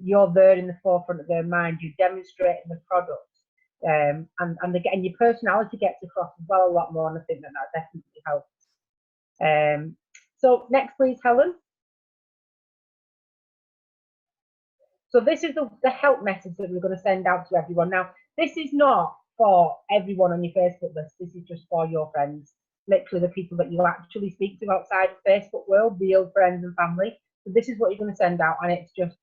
you're there in the forefront of their mind, you're demonstrating the product, and your personality gets across as well a lot more, and I think that definitely helps. So next, please, Helen. So this is the help message that we're going to send out to everyone. Now, this is not for everyone on your Facebook list. This is just for your friends, literally the people that you actually speak to outside the Facebook world, real friends and family. So this is what you're going to send out, and it's just,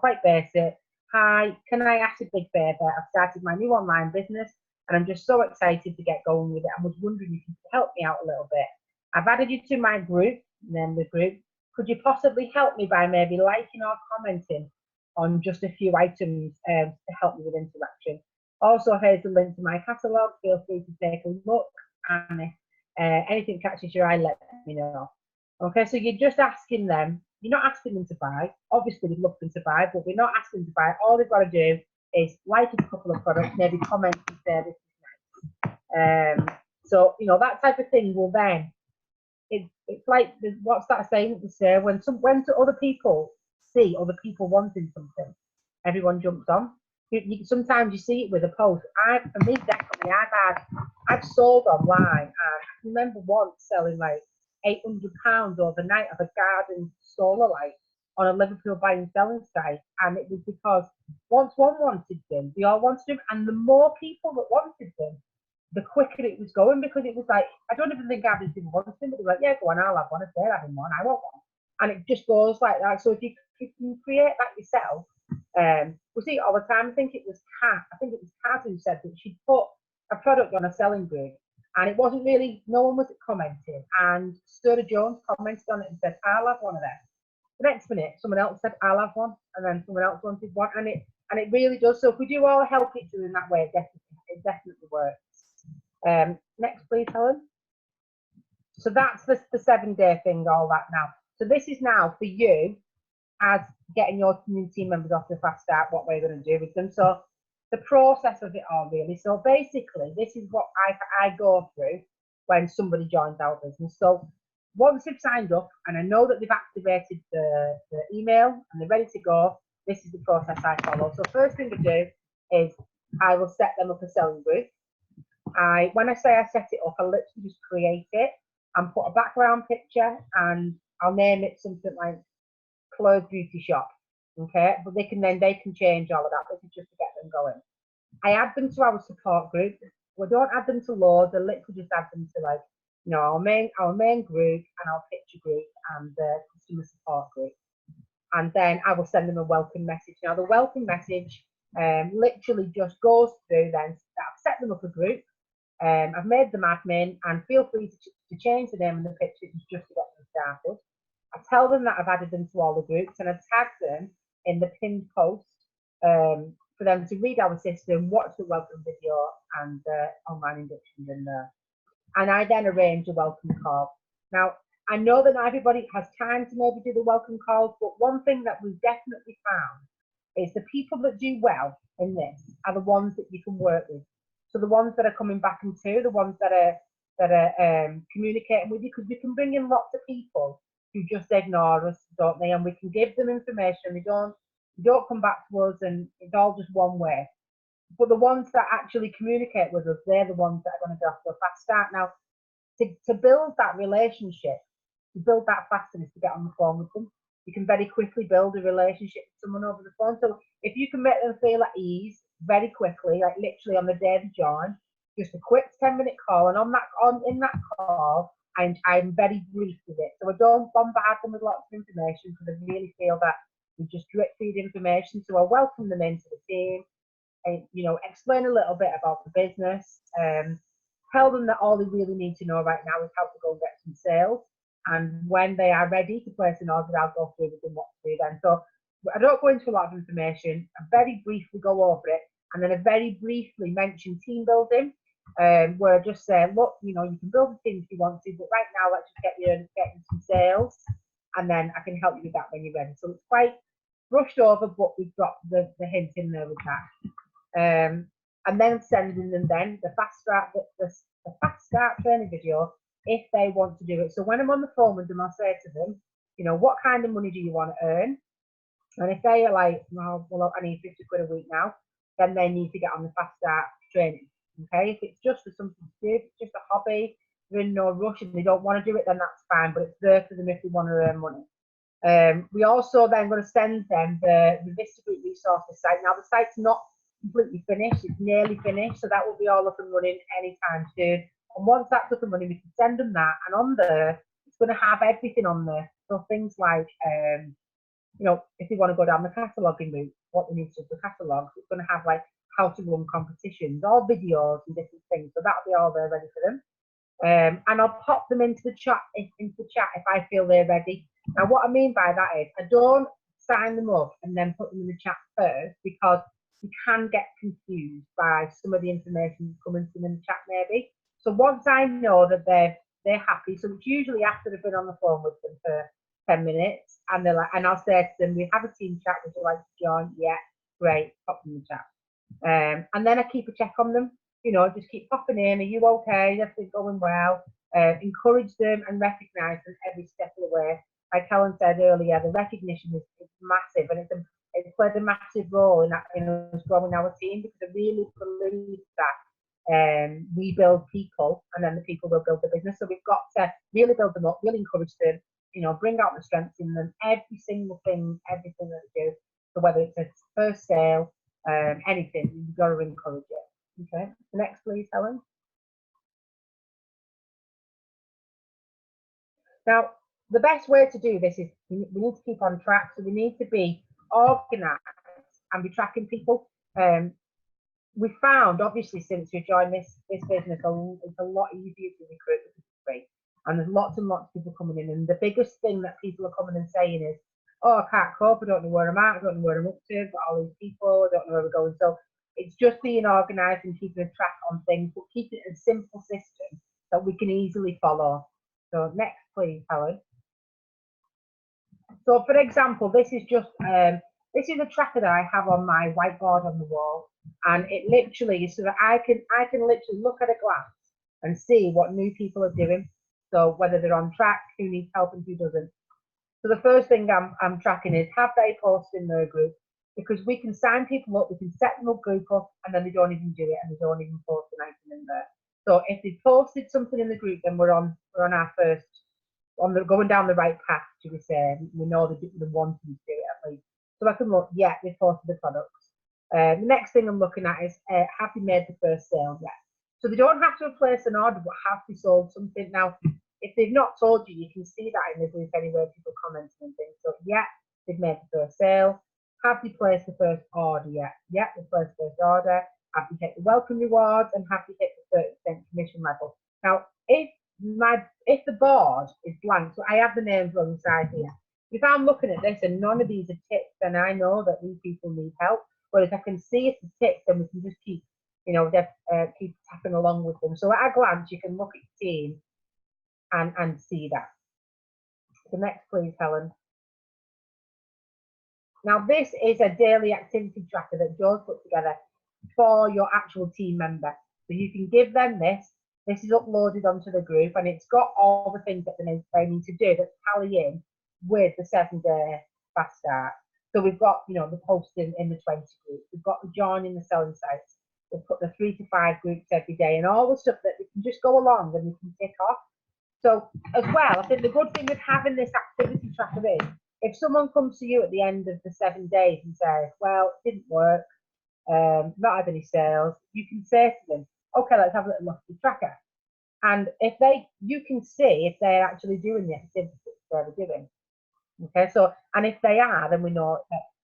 quite basic. Hi, can I ask a big favour? I've started my new online business, and I'm just so excited to get going with it. I was wondering if you could help me out a little bit. I've added you to my group, and then the group. Could you possibly help me by maybe liking or commenting on just a few items to help me with interaction? Also, here's the link to my catalogue. Feel free to take a look, and if anything catches your eye, let me know. Okay, so you're just asking them. You're not asking them to buy. Obviously, we'd love them to buy, but we're not asking them to buy. All they've got to do is like a couple of products, maybe comment and say this is nice. So that type of thing will then. It's like, what's that saying that they say? When other people see other people wanting something, everyone jumps on. Sometimes you see it with a post. For me, definitely, I've sold online, and I can remember once selling like £800 overnight of a garden solar light on a Liverpool buy and selling site, and it was because once one wanted them, they all wanted them, and the more people that wanted them, the quicker it was going, because it was like, I don't even think gardens didn't want them, but they were like, yeah, go on, I'll have one. If they're having one, I want one. And it just goes like that. So if you create that yourself, we see it all the time. I think it was Kat who said that she'd put a product on a selling group, And it wasn't really, no one was commenting. And Sturda Jones commented on it and said, I'll have one of them. The next minute, someone else said, I'll have one. And then someone else wanted one. And it really does. So if we do all help each other in that way, it definitely works. Next, please, Helen. So that's the 7-day thing, all that now. So this is now for you as getting your community members off the fast start, what we're going to do with them. So the process of it all, really. So basically, this is what I go through when somebody joins our business. So once they've signed up and I know that they've activated the email and they're ready to go, this is the process I follow. So first thing I do is I will set them up a selling group. When I say I set it up, I literally just create it and put a background picture, and I'll name it something like Clothes Beauty Shop. Okay, but they can change all of that. This is just to get them going. I add them to our support group. We don't add them to loads. I literally just add them to, like, you know, our main group and our picture group and the customer support group. And then I will send them a welcome message. Now the welcome message literally just goes through. Then I've set them up a group. I've made them admin, and feel free to change the name and the pictures just to get them started. I tell them that I've added them to all the groups, and I've tagged them in the pinned post for them to read our system, watch the welcome video and online inductions in there. And I then arrange a welcome call. Now, I know that not everybody has time to maybe do the welcome calls, but one thing that we've definitely found is the people that do well in this are the ones that you can work with. So the ones that are coming back into, the ones that are communicating with you, because we can bring in lots of people who just ignore us, don't they? And we can give them information. They don't come back to us, and it's all just one way. But the ones that actually communicate with us, they're the ones that are going to go after a fast start. Now, to build that relationship, to build that fastness, to get on the phone with them, you can very quickly build a relationship with someone over the phone. So if you can make them feel at ease very quickly, like literally on the day they join, just a quick 10-minute call, and in that call, I'm very brief with it. So I don't bombard them with lots of information, because I really feel that we just drip feed information. So I welcome them into the team, and, you know, explain a little bit about the business, tell them that all they really need to know right now is how to go and get some sales. And when they are ready to place an order, I'll go through with them what to do then. So I don't go into a lot of information. I very briefly go over it, and then I very briefly mention team building, where I just say, look, you know, you can build a team if you want to, but right now let's just get you some sales, and then I can help you with that when you're ready. So it's quite brushed over, but we've got the hint in there with that. And then sending them then the fast start training video if they want to do it. So when I'm on the phone with them, I'll say to them, you know, what kind of money do you want to earn? And if they are like, no, well, I need 50 quid a week now, then they need to get on the fast start training. Okay, if it's just for something to do, if it's just a hobby, they're in no rush and they don't want to do it, then that's fine, but it's there for them if they want to earn money. We also then going to send them the Vista Group resources site. Now the site's not completely finished, it's nearly finished, so that will be all up and running anytime soon. And once that's up and running, we can send them that, and on there, it's going to have everything on there. So things like, you know, if they want to go down the cataloguing route, what they need to do for catalogues, it's going to have like how to run competitions, all videos and different things. So that'll be all there ready for them. And I'll pop them into the chat if I feel they're ready. Now, what I mean by that is I don't sign them up and then put them in the chat first, because you can get confused by some of the information coming to them in the chat maybe. So once I know that they're happy, so it's usually after they've been on the phone with them for 10 minutes, and they're like, and I'll say to them, we have a team chat, would you like to join? Yeah, great, pop them in the chat. And then I keep a check on them, you know, just keep popping in, are you okay, is everything going well? Encourage them and recognise them every step of the way. Like Helen said earlier, the recognition is massive, and it's played a massive role in us growing our team, because I really believe that we build people, and then the people will build the business. So we've got to really build them up, really encourage them, you know, bring out the strengths in them, every single thing, everything that they do. So whether it's a first sale, anything, you've got to encourage it. Okay, next please, Helen. Now, the best way to do this is we need to keep on track. So we need to be organised and be tracking people. we found, obviously, since we joined this business, it's a lot easier to recruit because it's free. And there's lots and lots of people coming in. And the biggest thing that people are coming and saying is, oh, I can't cope, I don't know where I'm at, I don't know where I'm up to, I've got all these people, I don't know where we're going. So it's just being organised and keeping a track on things, but keeping it a simple system that we can easily follow. So next, please, Helen. So for example, this is a tracker that I have on my whiteboard on the wall, and it literally is so that I can literally look at a glance and see what new people are doing. So whether they're on track, who needs help and who doesn't. So the first thing I'm tracking is, have they posted in their group? Because we can sign people up, we can set them up group up, and then they don't even do it, and they don't even post anything in there. So if they posted something in the group, then we're on our first, going down the right path, should we say. We know they want to do it at least. So I can look, yeah, they posted the products. The next thing I'm looking at is, have they made the first sale yet? So they don't have to place an order, but have they sold something? Now, if they've not told you, you can see that in the group anywhere, people commenting and things. So yeah, they've made the first sale. Have they placed the first order yet? Yeah, they placed the first order. Have they hit the welcome rewards, and have they hit the 30% commission level? Now, if the board is blank, so I have the names on the side here. If I'm looking at this and none of these are ticked, then I know that these people need help. Whereas I can see if it's ticked, then we can just keep, keep tapping along with them. So at a glance, you can look at your team and see that. So next, please, Helen. Now, this is a daily activity tracker that Joe's put together for your actual team member. So you can give them this. This is uploaded onto the group, and it's got all the things that they need to do that tally in with the 7-day fast start. So we've got, the posting in the 20 groups. We've got the joining the selling sites. We've put the 3 to 5 groups every day, and all the stuff that we can just go along and we can tick off. So as well, I think the good thing with having this activity tracker is, if someone comes to you at the end of the 7 days and says, well, it didn't work, not have any sales, you can say to them, okay, let's have a little look at the tracker. And you can see if they're actually doing the activity that they're doing. Okay, so, and if they are, then we know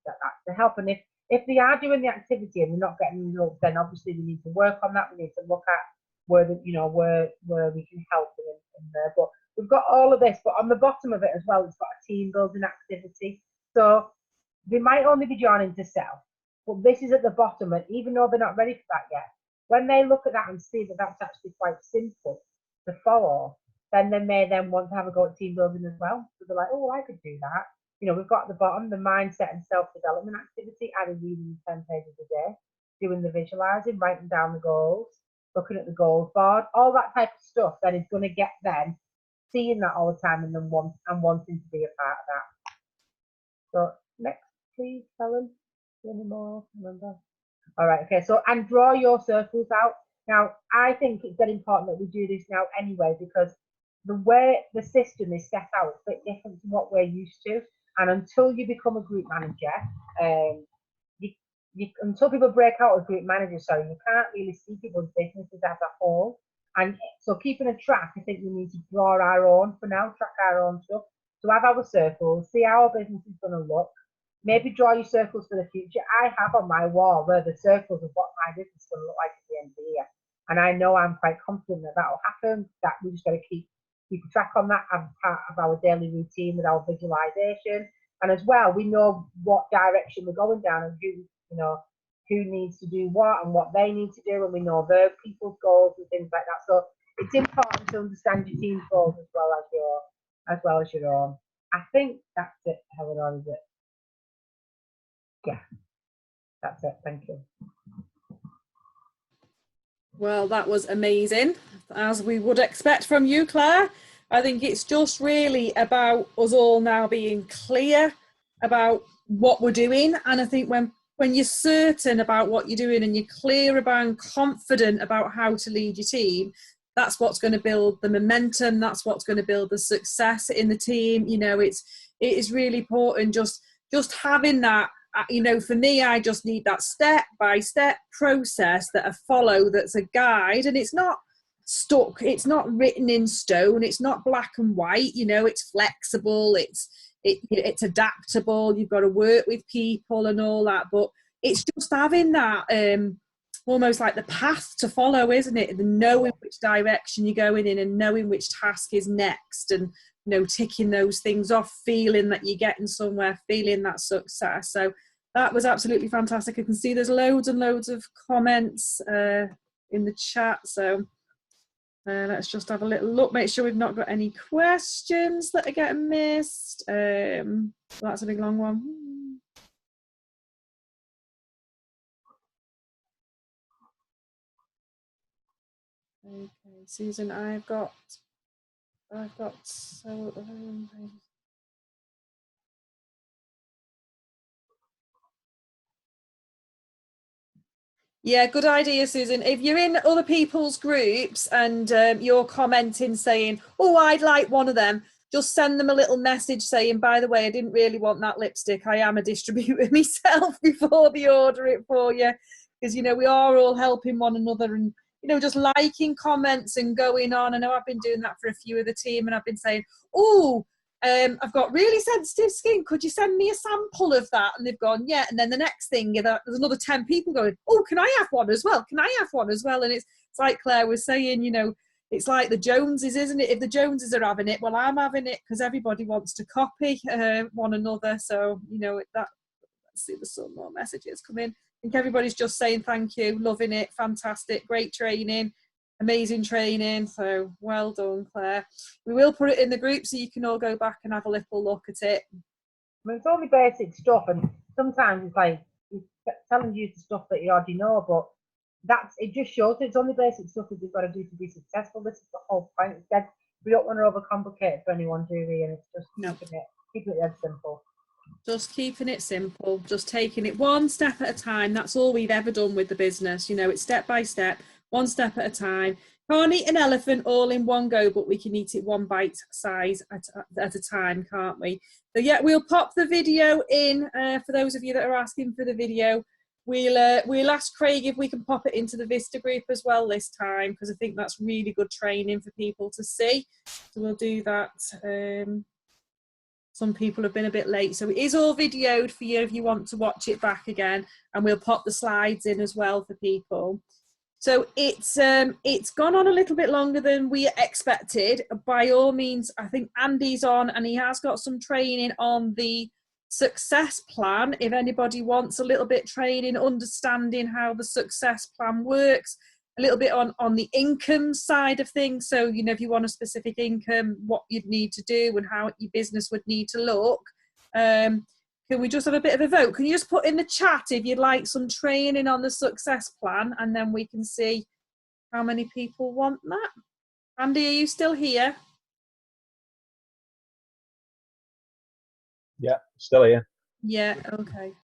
that's the help. And if they are doing the activity and they're not getting results, then obviously we need to work on that. We need to look at where we can help them in there. But we've got all of this, but on the bottom of it as well, it's got a team building activity. So they might only be joining to sell, but this is at the bottom, and even though they're not ready for that yet, when they look at that and see that that's actually quite simple to follow, then they may then want to have a go at team building as well. So they're like, oh, I could do that. We've got at the bottom the mindset and self-development activity, adding reading 10 pages a day, doing the visualizing, writing down the goals, looking at the goals board, all that type of stuff that is going to get them seeing that all the time and then wanting to be a part of that. So next, please, Helen. Any more? Remember? All right. Okay. So, and draw your circles out. Now, I think it's very important that we do this now anyway, because the way the system is set out is a bit different to what we're used to. And until you become a group manager, until people break out as group managers, you can't really see people's businesses as a whole. And so keeping a track, I think we need to draw our own for now, track our own stuff. So have our circles, see how our business is going to look. Maybe draw your circles for the future. I have on my wall where the circles of what my business is going to look like at the end of the year. And I know I'm quite confident that will happen, that we just got to keep a track on that as part of our daily routine with our visualization. And as well, we know what direction we're going down and who needs to do what and what they need to do, and we know their people's goals and things like that. So it's important to understand your team's goals as well as your own. I think that's it, Helen, or is it? Yeah, that's it. Thank you. Well, that was amazing, as we would expect from you, Claire. I think it's just really about us all now being clear about what we're doing. And I think when you're certain about what you're doing and you're clear about and confident about how to lead your team, that's what's going to build the momentum. That's what's going to build the success in the team. It is really important just having that. For me, I just need that step-by-step process that I follow, that's a guide, and it's not stuck, it's not written in stone, it's not black and white, it's flexible, it's adaptable, you've got to work with people and all that, but it's just having that almost like the path to follow, isn't it? The knowing which direction you're going in and knowing which task is next, and ticking those things off, feeling that you're getting somewhere, feeling that success. So that was absolutely fantastic. I can see there's loads and loads of comments in the chat. So let's just have a little look, make sure we've not got any questions that are getting missed. That's a big long one. Okay, Susan, I've got so yeah, good idea, Susan. If you're in other people's groups and you're commenting saying, oh, I'd like one of them, just send them a little message saying, by the way, I didn't really want that lipstick. I am a distributor myself before they order it for you. Because, we are all helping one another and, just liking comments and going on. I know I've been doing that for a few of the team, and I've been saying, oh, I've got really sensitive skin. Could you send me a sample of that? And they've gone, yeah. And then the next thing, there's another 10 people going, oh, can I have one as well? Can I have one as well? And it's like Claire was saying, it's like the Joneses, isn't it? If the Joneses are having it, well, I'm having it, because everybody wants to copy one another. So, let's see, there's some more messages come in. I think everybody's just saying thank you, loving it, fantastic, great training. Amazing training, so well done, Claire. We will put it in the group so you can all go back and have a little look at it. I mean, it's only basic stuff, and sometimes it's like telling you the stuff that you already know, but it just shows it's only basic stuff that you've got to do to be successful. This is the whole point. Instead, we don't want to overcomplicate it for anyone, do we? And it's just keeping it dead simple. Just keeping it simple, just taking it one step at a time. That's all we've ever done with the business. It's step by step. One step at a time. Can't eat an elephant all in one go, but we can eat it one bite size at a time, can't we? So yeah, we'll pop the video in for those of you that are asking for the video. We'll ask Craig if we can pop it into the Vista group as well this time, because I think that's really good training for people to see. So we'll do that. Some people have been a bit late, so it is all videoed for you if you want to watch it back again, and we'll pop the slides in as well for people. So it's gone on a little bit longer than we expected. By all means, I think Andy's on, and he has got some training on the success plan. If anybody wants a little bit training, understanding how the success plan works, a little bit on the income side of things. So, if you want a specific income, what you'd need to do and how your business would need to look. Can we just have a bit of a vote? Can you just put in the chat if you'd like some training on the success plan, and then we can see how many people want that. Andy, are you still here? Yeah, still here. Yeah, okay.